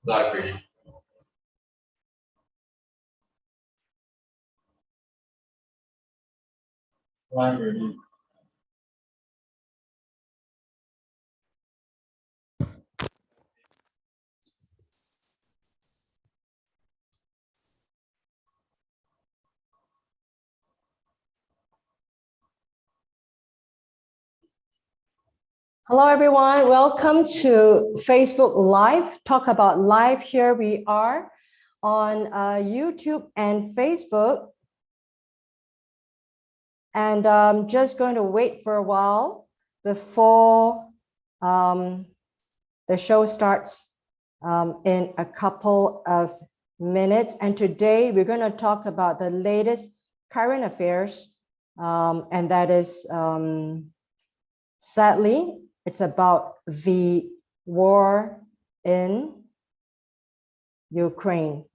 Library. Library. Hello, everyone. Welcome to Facebook Live. Talk about live. Here we are on YouTube and Facebook. And I'm just going to wait for a while before the show starts in a couple of minutes. And today we're going to talk about the latest current affairs. And that is, sadly, it's about the war in Ukraine.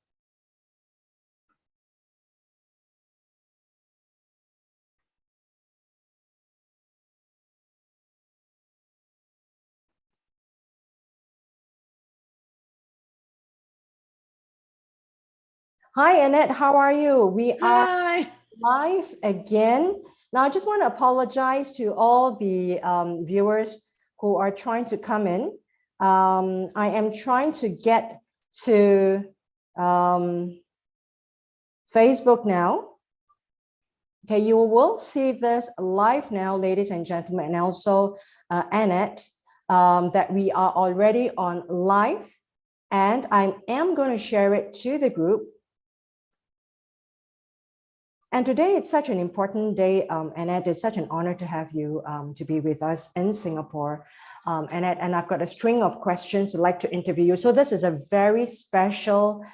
Hi, Annette, how are you? We are live again. Now, I just want to apologize to all the viewers who are trying to come in. I am trying to get to Facebook now. Okay, you will see this live now, ladies and gentlemen, and also Annette, that we are already on live, and I am going to share it to the group. And today it's such an important day, Annette. It's such an honor to have you to be with us in Singapore, Annette. And I've got a string of questions I'd like to interview you. So this is a very special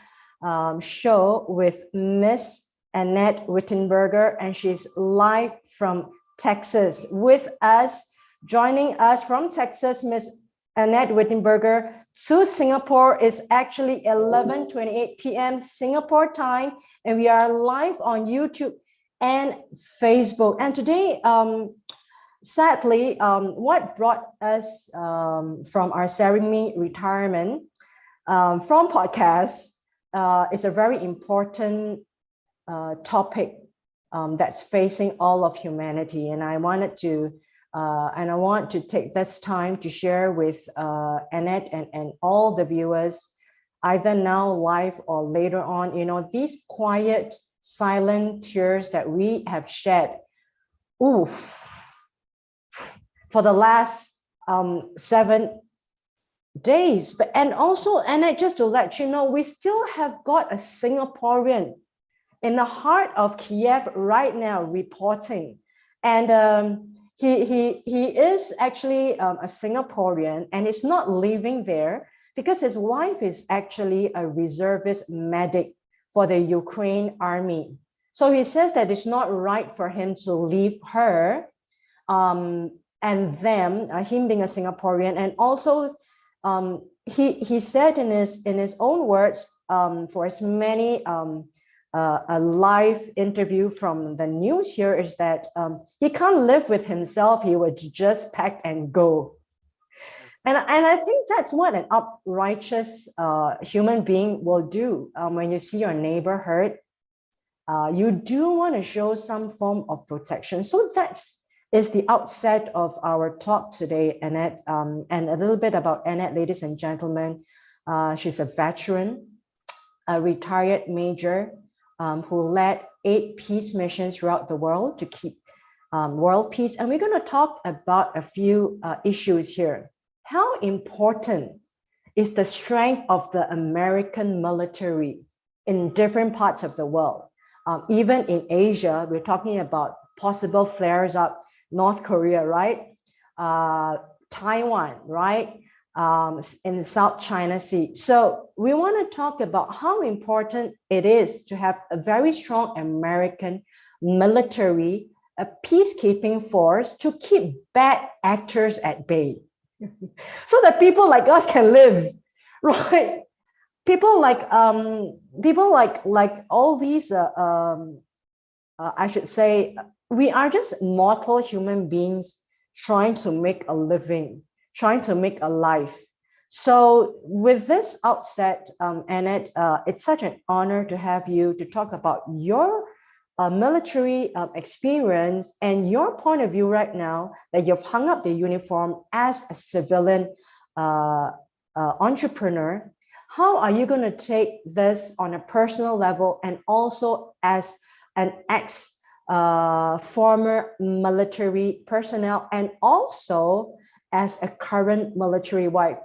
show with Miss Annette Whittenberger, and she's live from Texas with us. Joining us from Texas, Miss Annette Whittenberger to Singapore is actually 11:28 p.m. Singapore time. And we are live on YouTube and Facebook. And today, sadly, what brought us from our ceremony retirement from podcasts is a very important topic that's facing all of humanity. And I wanted to, and I want to take this time to share with Annette and all the viewers, either now live or later on, you know, these quiet, silent tears that we have shed, for the last 7 days. But and also, Annette, just to let you know, we still have got a Singaporean in the heart of Kiev right now reporting, and he is actually a Singaporean, and he's not living there, because his wife is actually a reservist medic for the Ukraine army. So he says that it's not right for him to leave her and them, him being a Singaporean. And also he said in his own words, for as many a live interview from the news here, is that he can't live with himself. He would just pack and go. And I think that's what an uprighteous human being will do. When you see your neighbor hurt, you do want to show some form of protection. So that is the outset of our talk today, Annette. And a little bit about Annette, ladies and gentlemen. She's a veteran, a retired major who led 8 peace missions throughout the world to keep world peace. And we're going to talk about a few issues here. How important is the strength of the American military in different parts of the world? Even in Asia, we're talking about possible flares up, North Korea, right? Taiwan, right? In the South China Sea. So we want to talk about how important it is to have a very strong American military, a peacekeeping force to keep bad actors at bay. So that people like us can live, right? People like all these I should say, we are just mortal human beings trying to make a living, trying to make a life. So with this outset, Annette, it's such an honor to have you to talk about your military experience and your point of view right now that you've hung up the uniform as a civilian entrepreneur. How are you going to take this on a personal level and also as an ex former military personnel and also as a current military wife?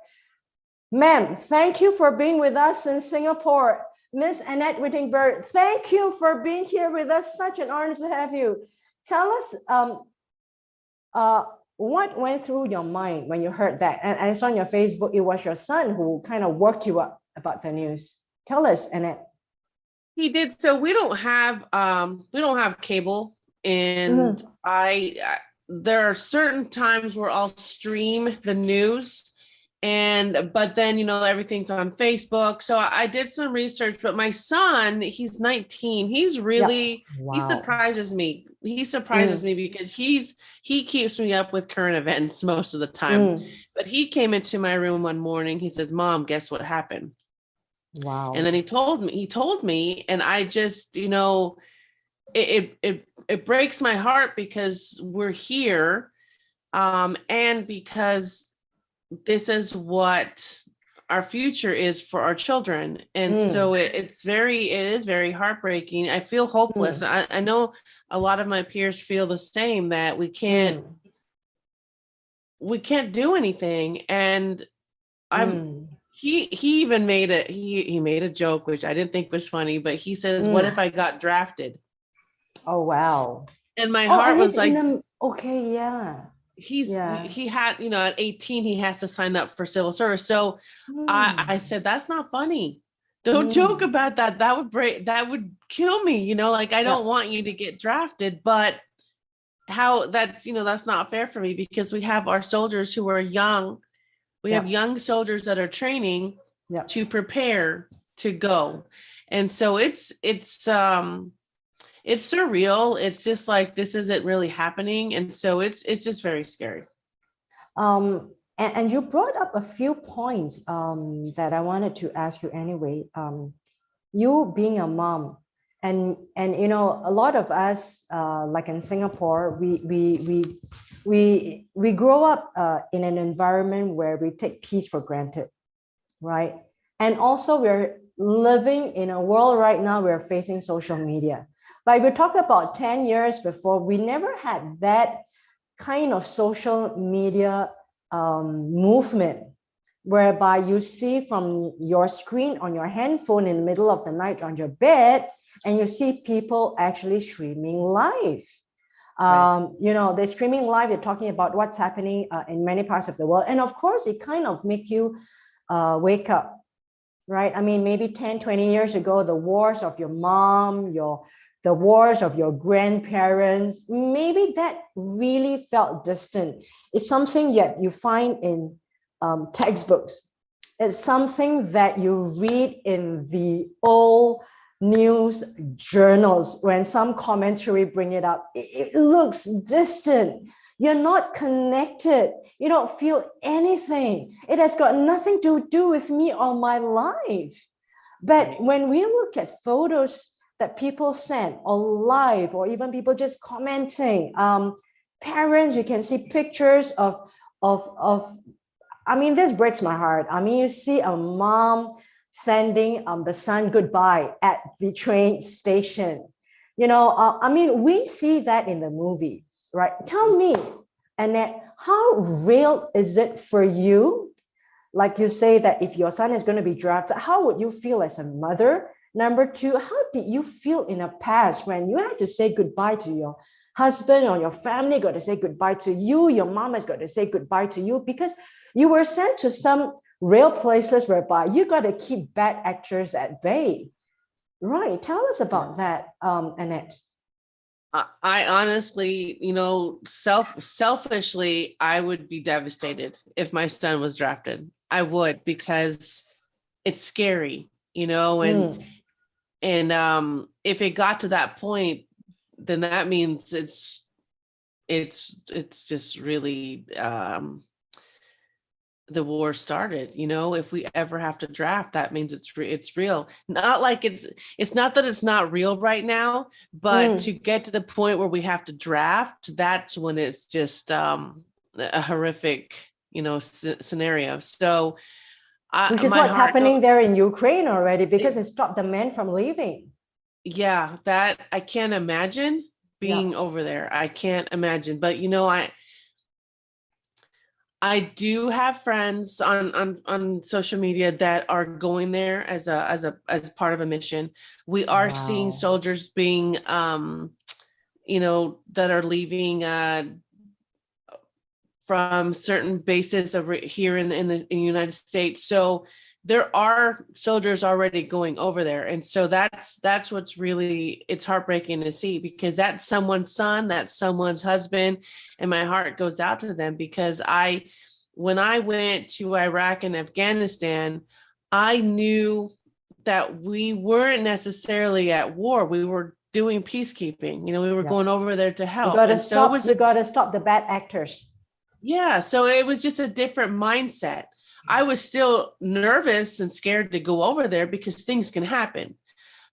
Ma'am, thank you for being with us in Singapore. Miss Annette Whittenberger, thank you for being here with us. Such an honor to have you. Tell us what went through your mind when you heard that. And I saw on your Facebook, it was your son who kind of woke you up about the news. Tell us, Annette. He did. So we don't have cable, and there are certain times where I'll stream the news, but then everything's on Facebook. So I did some research, but my son, he's 19. He's really he surprises me. He surprises me because he keeps me up with current events most of the time. But he came into my room one morning. He says, "Mom, guess what happened?" Wow. And then he told me, and I just, it breaks my heart because we're here, and because this is what our future is for our children. And so it is very heartbreaking. I feel hopeless. I know a lot of my peers feel the same, that we can't do anything. And he even made a joke, which I didn't think was funny, but he says, "What if I got drafted?" Oh, wow. And my heart was like, okay, yeah. He had, at 18, he has to sign up for civil service. So I said, "That's not funny. Don't joke about that. That would kill me. I don't want you to get drafted." But that's not fair for me, because we have our soldiers who are young. We have young soldiers that are training to prepare to go. And so it's surreal. It's just like, this isn't really happening. And so it's just very scary. And you brought up a few points that I wanted to ask you anyway. You being a mom, and a lot of us, like in Singapore, we grow up in an environment where we take peace for granted, right? And also we're living in a world right now, we're facing social media. But if we talk about 10 years before, we never had that kind of social media movement, whereby you see from your screen on your handphone in the middle of the night on your bed, and you see people actually streaming live. They're streaming live, they're talking about what's happening in many parts of the world. And of course, it kind of make you wake up, right? I mean, maybe 10, 20 years ago, the wars of your mom, the wars of your grandparents, maybe that really felt distant. It's something that you find in textbooks. It's something that you read in the old news journals when some commentary bring it up. It looks distant. You're not connected. You don't feel anything. It has got nothing to do with me or my life. But when we look at photos that people send or live, or even people just commenting, parents, you can see pictures of I mean, this breaks my heart. I mean, you see a mom sending the son goodbye at the train station. I mean, we see that in the movies, right? Tell me, Annette, how real is it for you? Like you say that if your son is going to be drafted, how would you feel as a mother? Number two, how did you feel in the past when you had to say goodbye to your husband, or your family got to say goodbye to you, your mom has got to say goodbye to you, because you were sent to some real places whereby you got to keep bad actors at bay. Right. Tell us about that, Annette. I honestly, selfishly, I would be devastated if my son was drafted. I would, because it's scary, and if it got to that point, then that means it's just really the war started. If we ever have to draft, that means it's real. Not like it's not that it's not real right now, but to get to the point where we have to draft, that's when it's just a horrific scenario. So which is what's happening there in Ukraine already, because it stopped the men from leaving. Yeah, that I can't imagine being over there. I can't imagine. But I do have friends on social media that are going there as part of a mission. We are seeing soldiers being that are leaving from certain bases over here in the United States. So there are soldiers already going over there. And so that's what's really, it's heartbreaking to see, because that's someone's son, that's someone's husband. And my heart goes out to them, because when I went to Iraq and Afghanistan, I knew that we weren't necessarily at war. We were doing peacekeeping. We were going over there to help. You got to stop the bad actors. Yeah. So it was just a different mindset. I was still nervous and scared to go over there because things can happen.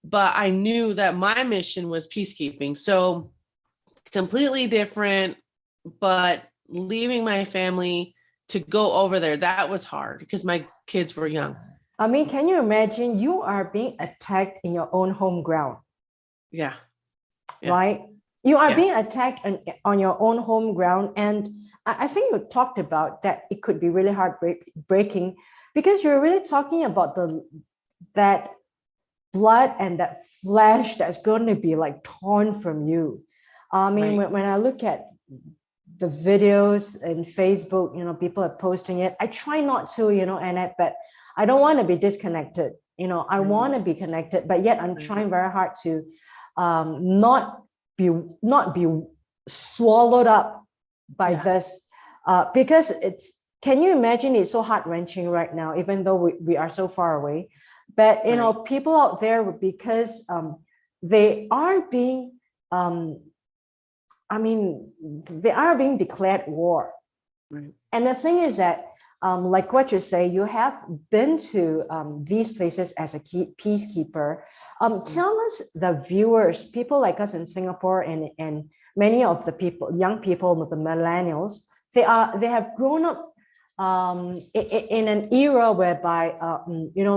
But I knew that my mission was peacekeeping. So completely different, but leaving my family to go over there, that was hard because my kids were young. I mean, can you imagine you are being attacked in your own home ground? Yeah. Right? You are being attacked on your own home ground. And I think you talked about that it could be really heartbreaking, because you're really talking about that blood and that flesh that's going to be like torn from you. I mean, when I look at the videos in Facebook, people are posting it. I try not to, Annette, but I don't want to be disconnected. I want to be connected, but yet I'm trying very hard to not be swallowed up by this, because can you imagine, it's so heart-wrenching right now, even though we are so far away. But people out there, because they are being they are being declared war. Right. And the thing is that, like what you say, you have been to these places as a peacekeeper. Tell us, the viewers, people like us in Singapore, and many of the young people, the millennials, they have grown up in an era whereby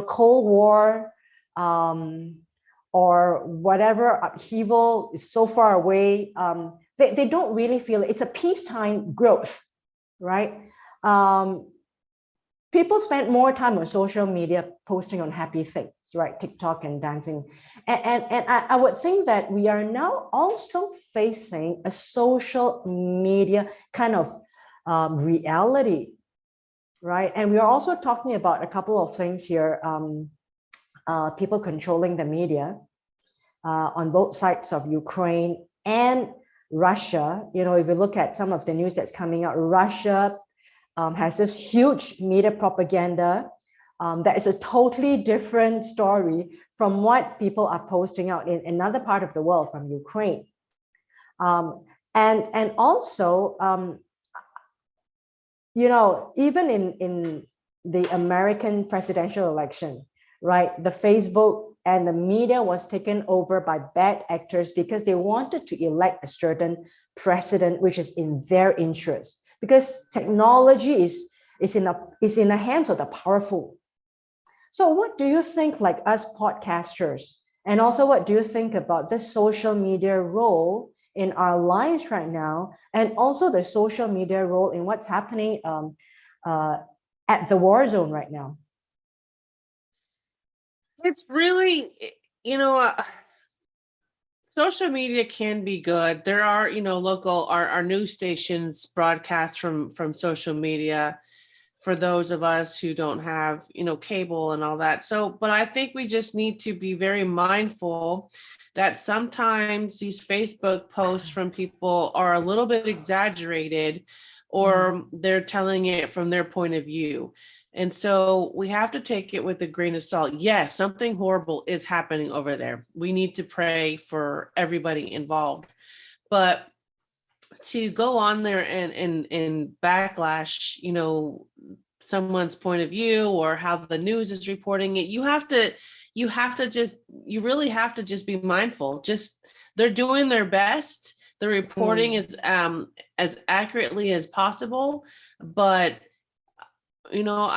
Cold War or whatever upheaval is so far away. They don't really feel it. It's a peacetime growth, right? People spend more time on social media posting on happy things, right? TikTok and dancing. And I would think that we are now also facing a social media kind of reality, right? And we are also talking about a couple of things here. People controlling the media on both sides of Ukraine and Russia. If you look at some of the news that's coming out, Russia has this huge media propaganda that is a totally different story from what people are posting out in another part of the world, from Ukraine. And also, even in the American presidential election, right, the Facebook and the media was taken over by bad actors because they wanted to elect a certain president, which is in their interest, because technology is in the hands of the powerful. So what do you think, like us podcasters, and also what do you think about the social media role in our lives right now, and also the social media role in what's happening at the war zone right now? It's really, social media can be good. There are, local, our news stations broadcast from social media for those of us who don't have, cable and all that. So, but I think we just need to be very mindful that sometimes these Facebook posts from people are a little bit exaggerated, or they're telling it from their point of view. And so we have to take it with a grain of salt. Yes, something horrible is happening over there. We need to pray for everybody involved. But to go on there and backlash, you know, someone's point of view or how the news is reporting it, you really have to just be mindful. Just, they're doing their best. The reporting is as accurately as possible, but you know,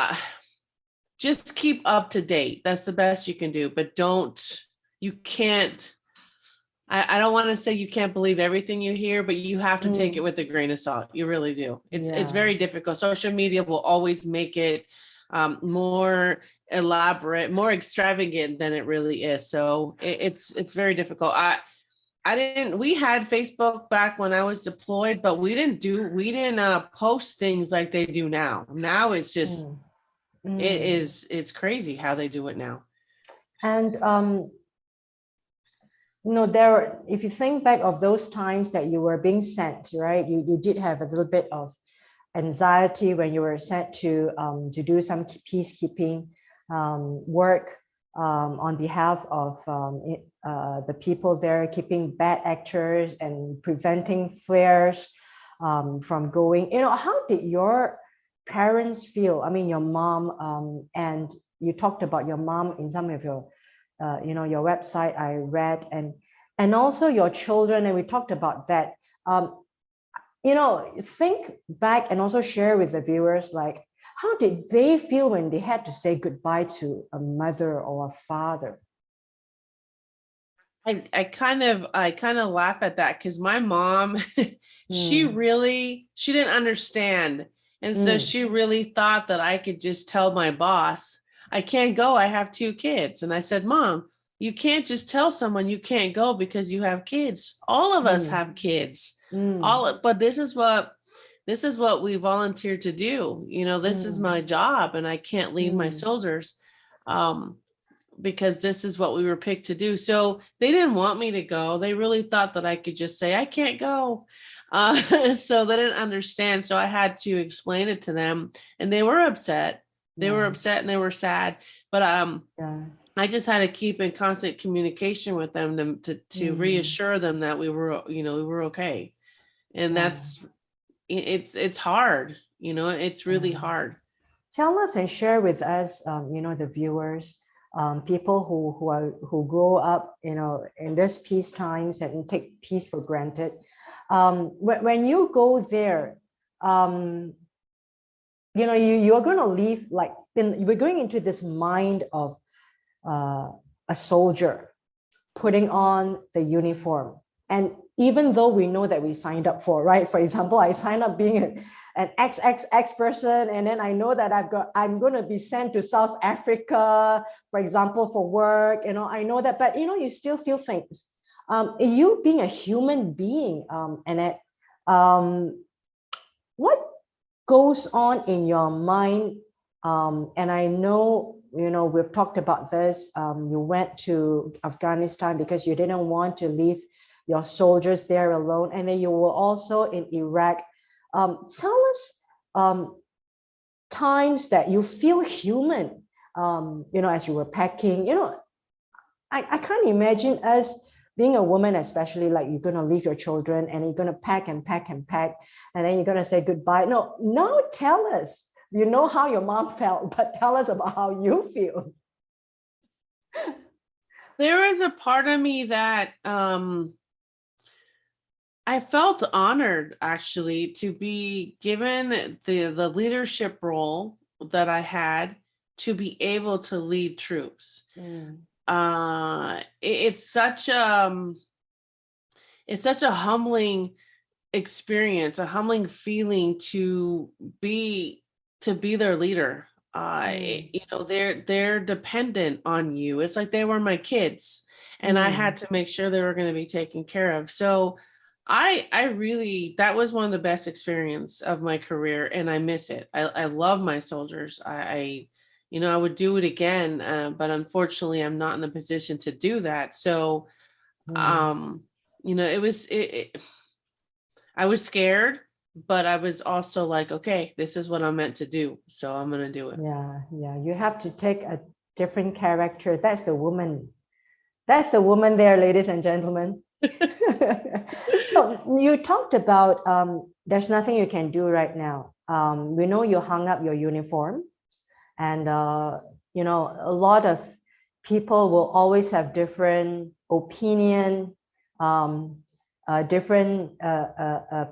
just keep up to date. That's the best you can do, but you can't, I don't want to say you can't believe everything you hear, but you have to take it with a grain of salt. You really do. It's very difficult. Social media will always make it more elaborate, more extravagant than it really is. So it's very difficult. We had Facebook back when I was deployed, but we didn't post things like they do now. Now it's just, it's crazy how they do it now. And if you think back of those times that you were being sent, right, you did have a little bit of anxiety when you were sent to do some peacekeeping work on behalf of the people there, keeping bad actors and preventing flares from going. You know, how did your parents feel? I mean, your mom, and you talked about your mom in some of your your website I read, and also your children, and we talked about that. Think back and also share with the viewers, like, how did they feel when they had to say goodbye to a mother or a father? I kind of laugh at that because my mom, she didn't understand. And so she really thought that I could just tell my boss, I can't go, I have 2 kids. And I said, Mom, you can't just tell someone you can't go because you have kids. All of us have kids. But this is what we volunteered to do. You know, this is my job, and I can't leave my soldiers because this is what we were picked to do. So they didn't want me to go. They really thought that I could just say, I can't go. So they didn't understand. So I had to explain it to them, and they were upset. They were upset and they were sad. But I just had to keep in constant communication with them to reassure them that we were okay. And it's hard, it's really hard. Tell us and share with us, the viewers, people who grow up, in this peace times and take peace for granted. When you go there, you're going to leave, we're going into this mind of a soldier putting on the uniform. And even though we know that we signed up for, right? For example, I signed up being an XXX person, and then I know that I'm going to be sent to South Africa, for example, for work. I know that, but you still feel things. You being a human being, Annette, what goes on in your mind? And I know, we've talked about this. You went to Afghanistan because you didn't want to leave your soldiers there alone. And then you were also in Iraq. Tell us times that you feel human, as you were packing. I can't imagine us being a woman, especially, like, you're going to leave your children and you're going to pack and pack and pack, and then you're going to say goodbye. No, now tell us, how your mom felt, but tell us about how you feel. There is a part of me that I felt honored, actually, to be given the leadership role that I had to be able to lead troops. It's such a humbling experience, a humbling feeling to be their leader. They're dependent on you. It's like they were my kids, and I had to make sure they were going to be taken care of. So I really, that was one of the best experience of my career, and I miss it. I love my soldiers. I would do it again, but unfortunately I'm not in the position to do that. So, I was scared, but I was also like, okay, this is what I'm meant to do, so I'm going to do it. Yeah. You have to take a different character. That's the woman That's the woman there, ladies and gentlemen. So you talked about there's nothing you can do right now. We know you hung up your uniform, and you know, a lot of people will always have different opinion, different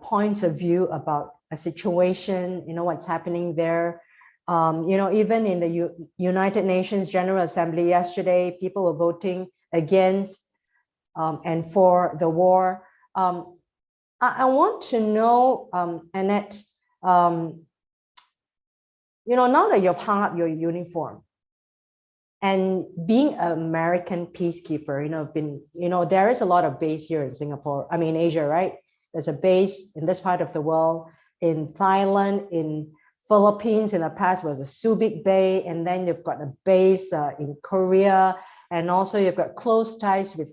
points of view about a situation, you know, what's happening there. You know, even in the United Nations General Assembly yesterday, people were voting against and for the war. I want to know, Annette, you know, now that you've hung up your uniform and being an American peacekeeper, you know, there is a lot of base here in Singapore, I mean, Asia, right? There's a base in this part of the world, in Thailand, in Philippines, in the past was the Subic Bay, and then you've got a base in Korea, and also you've got close ties with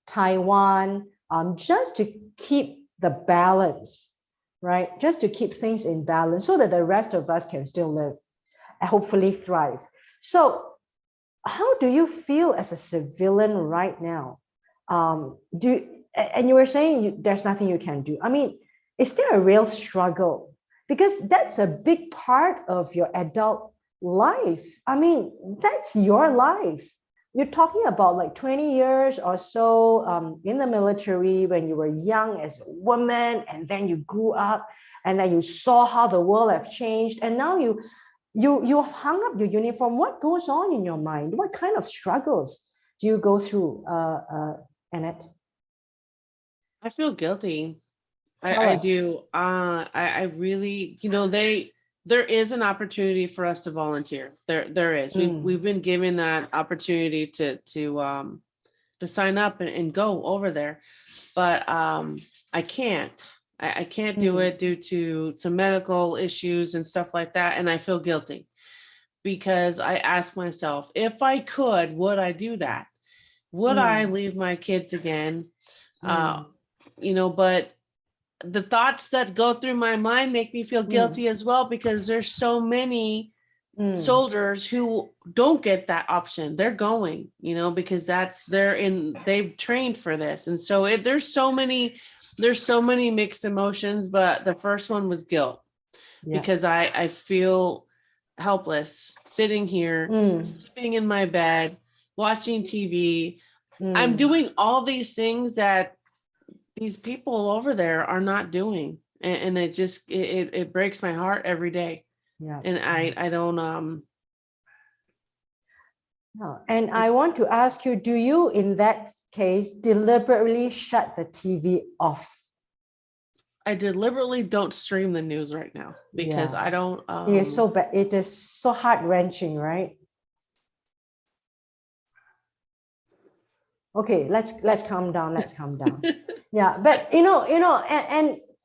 Taiwan, just to keep the balance, right? Just to keep things in balance so that the rest of us can still live and hopefully thrive. So how do you feel as a civilian right now? And you were saying there's nothing you can do. I mean, is there a real struggle? Because that's a big part of your adult life. I mean, that's your life. You're talking about like 20 years or so in the military when you were young as a woman, and then you grew up, and then you saw how the world have changed, and now you have hung up your uniform. What goes on in your mind? What kind of struggles do you go through, Annette? I feel guilty. Tell I us. do. I really, you know, there is an opportunity for us to volunteer. There is. We've been given that opportunity to sign up and go over there, but I can't. I can't do it due to some medical issues and stuff like that, and I feel guilty because I ask myself, if I could, would I do that? Would I leave my kids again? You know, but the thoughts that go through my mind make me feel guilty as well, because there's so many soldiers who don't get that option. They're going, you know, because they've trained for this. And so there's so many mixed emotions, but the first one was guilt, because I feel helpless sitting here, sleeping in my bed, watching TV. I'm doing all these things that these people over there are not doing. And it just, it breaks my heart every day. Yeah. And I don't, No. And I want to ask you, do you, in that case, deliberately shut the TV off? I deliberately don't stream the news right now because I don't. It is so bad. It is so heart-wrenching, right? Okay, let's calm down. Let's calm down. Yeah, but you know,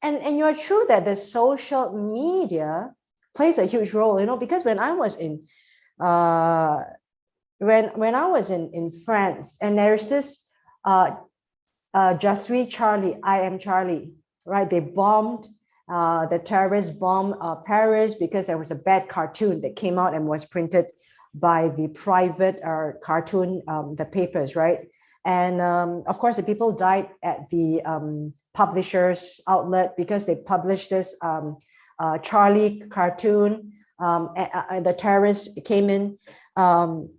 and you're true that the social media plays a huge role. You know, because when I was in, when I was in France, and there's this Je suis Charlie, I am Charlie, right? They bombed, the terrorists bombed Paris because there was a bad cartoon that came out and was printed by the private cartoon, the papers, right? And of course, the people died at the publisher's outlet because they published this Charlie cartoon. And the terrorists came in. And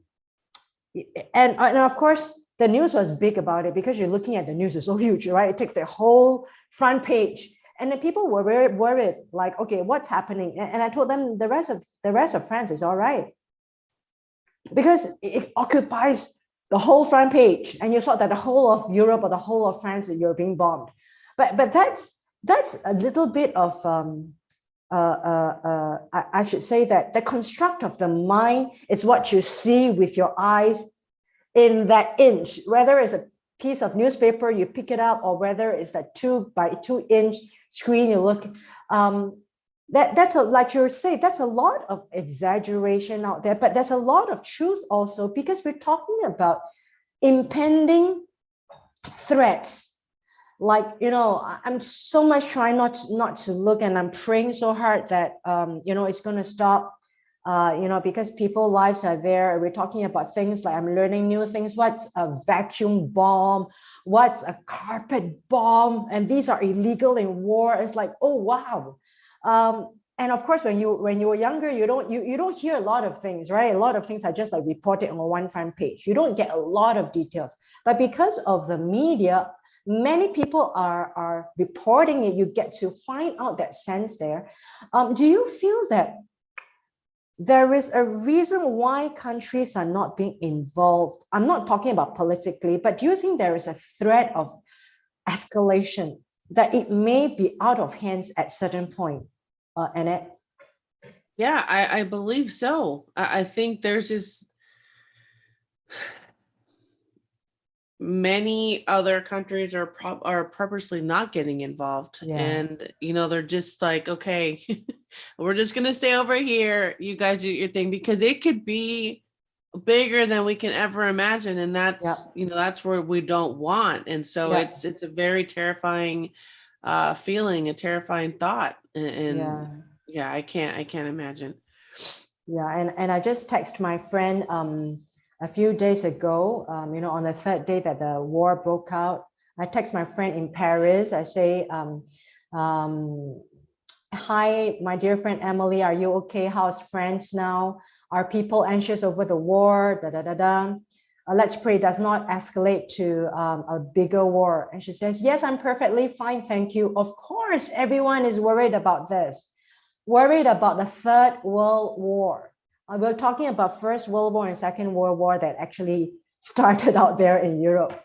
of course, the news was big about it because you're looking at the news, it's so huge, right? It takes the whole front page. And the people were very worried, like, okay, what's happening? And I told them the rest of France is all right, because it occupies the whole front page, and you thought that the whole of Europe or the whole of France, you're being bombed. But that's a little bit of I should say that the construct of the mind is what you see with your eyes in that inch, whether it's a piece of newspaper, you pick it up, or whether it's that 2 by 2 inch screen, you look. That's like you say, that's a lot of exaggeration out there, but there's a lot of truth also, because we're talking about impending threats. Like, you know, I'm so much trying not to look, and I'm praying so hard that, you know, it's going to stop. because people's lives are there. We're talking about things like I'm learning new things. What's a vacuum bomb? What's a carpet bomb? And these are illegal in war. It's like, oh, wow. And of course, when you were younger, you don't hear a lot of things, right? A lot of things are just like reported on one front page. You don't get a lot of details. But because of the media, many people are reporting it. You get to find out that sense there. Do you feel that there is a reason why countries are not being involved? I'm not talking about politically, but do you think there is a threat of escalation, that it may be out of hands at certain point, Annette? Yeah, I believe so. I think there's just many other countries are purposely not getting involved. Yeah. And they're just like, okay, we're just gonna stay over here, you guys do your thing, because it could be bigger than we can ever imagine, and that's that's where we don't want. And so it's a very terrifying feeling, a terrifying thought. And I can't imagine. And I just texted my friend a few days ago, on the third day that the war broke out. I text my friend in Paris. I say, hi, my dear friend Emily, are you okay? How's France now? Are people anxious over the war? Let's pray it does not escalate to a bigger war. And she says, yes, I'm perfectly fine, thank you. Of course, everyone is worried about this, worried about the Third World War. We're talking about First World War and Second World War that actually started out there in Europe,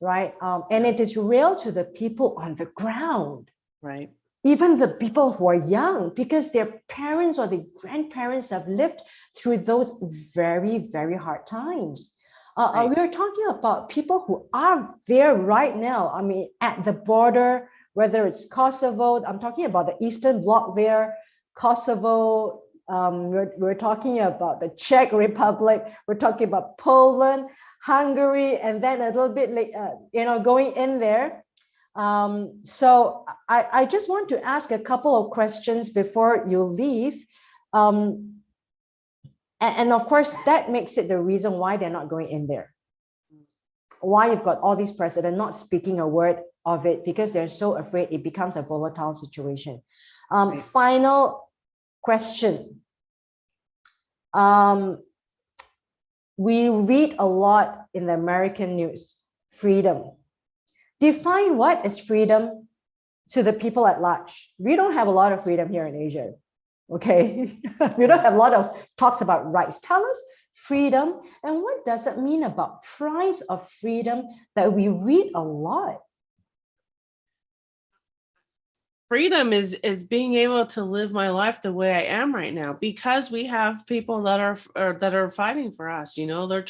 right? And it is real to the people on the ground. Right. Even the people who are young, because their parents or the grandparents have lived through those very, very hard times. Right. We're talking about people who are there right now. I mean, at the border, whether it's Kosovo, I'm talking about the Eastern Bloc there, Kosovo, we're talking about the Czech Republic, we're talking about Poland, Hungary, and then a little bit like, going in there. So I just want to ask a couple of questions before you leave. And of course, that makes it the reason why they're not going in there. Why you've got all these presidents not speaking a word of it, because they're so afraid it becomes a volatile situation. Right. Final question. We read a lot in the American news, freedom. Define what is freedom to the people at large. We don't have a lot of freedom here in Asia, okay? We don't have a lot of talks about rights. Tell us freedom, and what does it mean about price of freedom that we read a lot? Freedom is being able to live my life the way I am right now, because we have people that are fighting for us. They're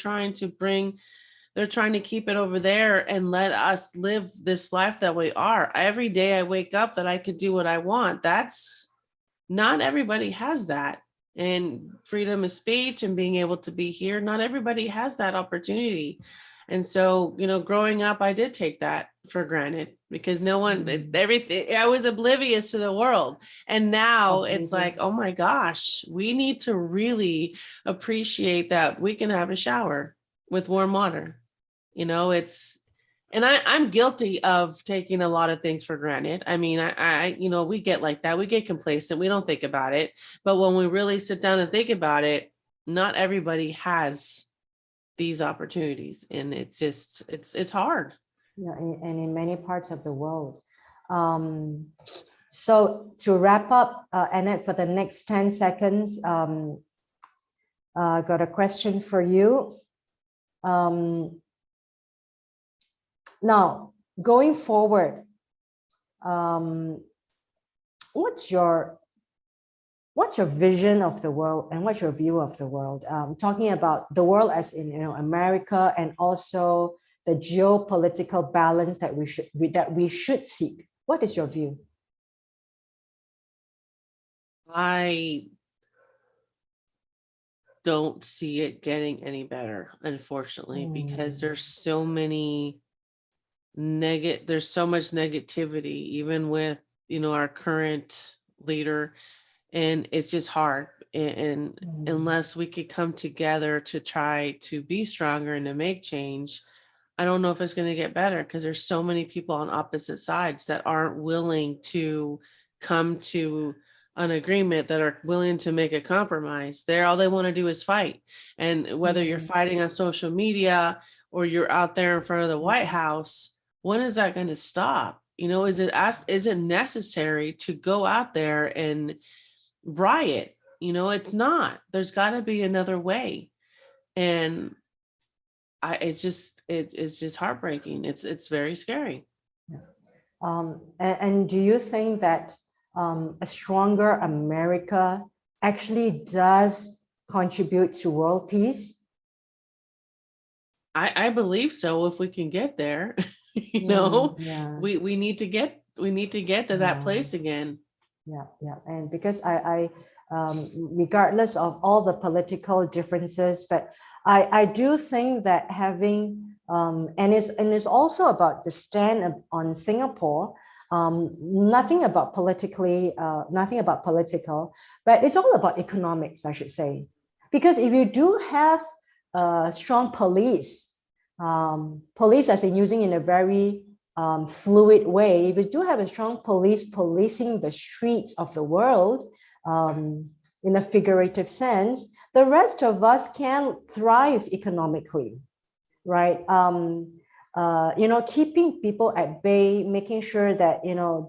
trying to keep it over there and let us live this life that we are. Every day I wake up that I could do what I want. That's not everybody has that. And freedom of speech and being able to be here, not everybody has that opportunity. And so, growing up, I did take that for granted, because everything, I was oblivious to the world. And now it's like, oh my gosh, we need to really appreciate that we can have a shower with warm water. And I'm guilty of taking a lot of things for granted. I mean, we get like that. We get complacent. We don't think about it. But when we really sit down and think about it, not everybody has these opportunities. And it's just, it's hard. Yeah, and in many parts of the world. So to wrap up, Annette, for the next 10 seconds, got a question for you. Now, going forward, what's your vision of the world, and what's your view of the world? Talking about the world as in America, and also the geopolitical balance that we should seek. What is your view? I don't see it getting any better, unfortunately, because there's so much negativity, even with our current leader, and it's just hard. And unless we could come together to try to be stronger and to make change, I don't know if it's going to get better, because there's so many people on opposite sides that aren't willing to come to an agreement, that are willing to make a compromise. All they want to do is fight. And whether you're fighting on social media or you're out there in front of the White House, when is that going to stop? Is it necessary to go out there and riot? It's not. There's got to be another way. And it's just heartbreaking. It's very scary. And do you think that a stronger America actually does contribute to world peace? I believe so. If we can get there, we need to get to that place again. Yeah. And because I regardless of all the political differences, but I do think that having and it's also about the stand on Singapore. Nothing about political, but it's all about economics, I should say. Because if you do have strong police as in using in a very fluid way, if you do have a strong police policing the streets of the world, in a figurative sense, the rest of us can thrive economically, right? Keeping people at bay, making sure that,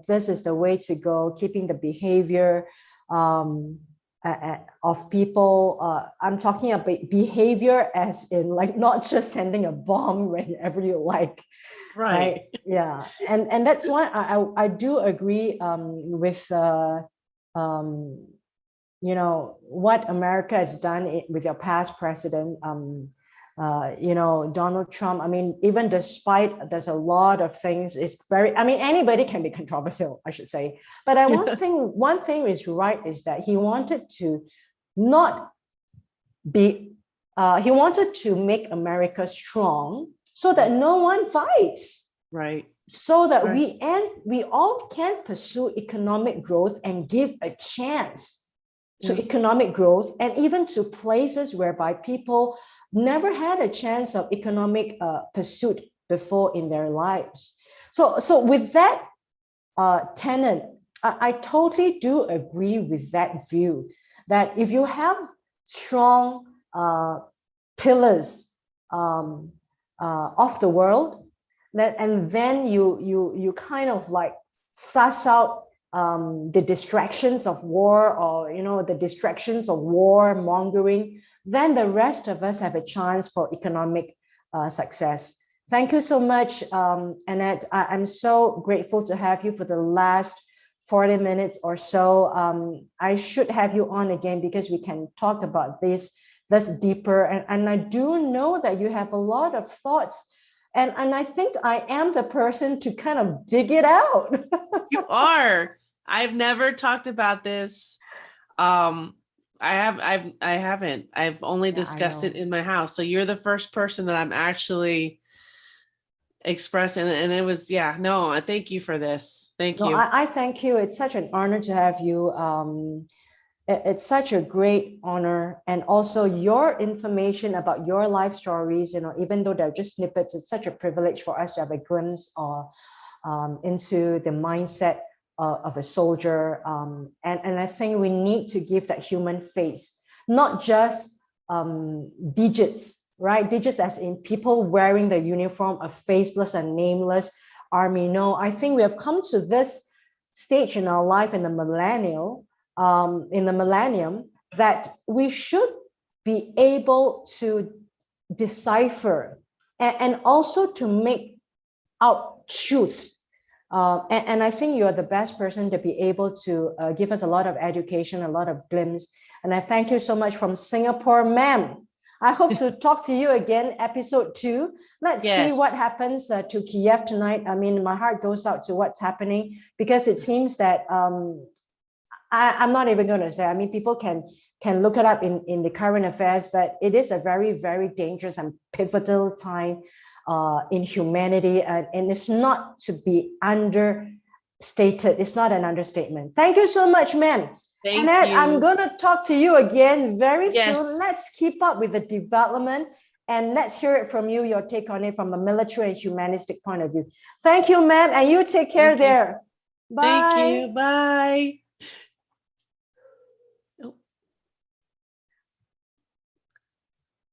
this is the way to go, keeping the behavior of people. I'm talking about behavior as in like not just sending a bomb whenever you like. Right. Yeah. And that's why I do agree with what America has done with your past president, Donald Trump. I mean, even despite there's a lot of things, anybody can be controversial, I should say. But one thing is right, is that he wanted to he wanted to make America strong so that no one fights. Right. So that we all can pursue economic growth and give a chance to economic growth, and even to places whereby people never had a chance of economic pursuit before in their lives. So with that tenet, I totally do agree with that view, that if you have strong pillars of the world, and then you kind of like suss out the distractions of war, or the distractions of war mongering, then the rest of us have a chance for economic success. Thank you so much, Annette. I'm so grateful to have you for the last 40 minutes or so. I should have you on again, because we can talk about this deeper, and I do know that you have a lot of thoughts. And I think I am the person to kind of dig it out. You are. I've never talked about this. I haven't. I've only discussed it in my house. So you're the first person that I'm actually expressing. And it was, thank you for this. Thank you. I thank you. It's such an honor to have you. It's such a great honor. And also your information about your life stories, even though they're just snippets, it's such a privilege for us to have a glimpse into the mindset of a soldier. And I think we need to give that human face, not just digits, right? Digits as in people wearing the uniform, a faceless and nameless army. No, I think we have come to this stage in our life in the millennium, that we should be able to decipher and also to make out truths. And I think you're the best person to be able to give us a lot of education, a lot of glimpse. And I thank you so much from Singapore, ma'am. I hope to talk to you again, episode 2. Let's see what happens to Kiev tonight. I mean, my heart goes out to what's happening, because it seems that I'm not even going to say, I mean, people can look it up in the current affairs, but it is a very, very dangerous and pivotal time in humanity. And it's not to be understated. It's not an understatement. Thank you so much, ma'am. Thank Annette, you. I'm going to talk to you again very Yes. soon. Let's keep up with the development and let's hear it from you, your take on it from a military and humanistic point of view. Thank you, ma'am, and you take care Thank you. there. Bye. Thank you. Bye.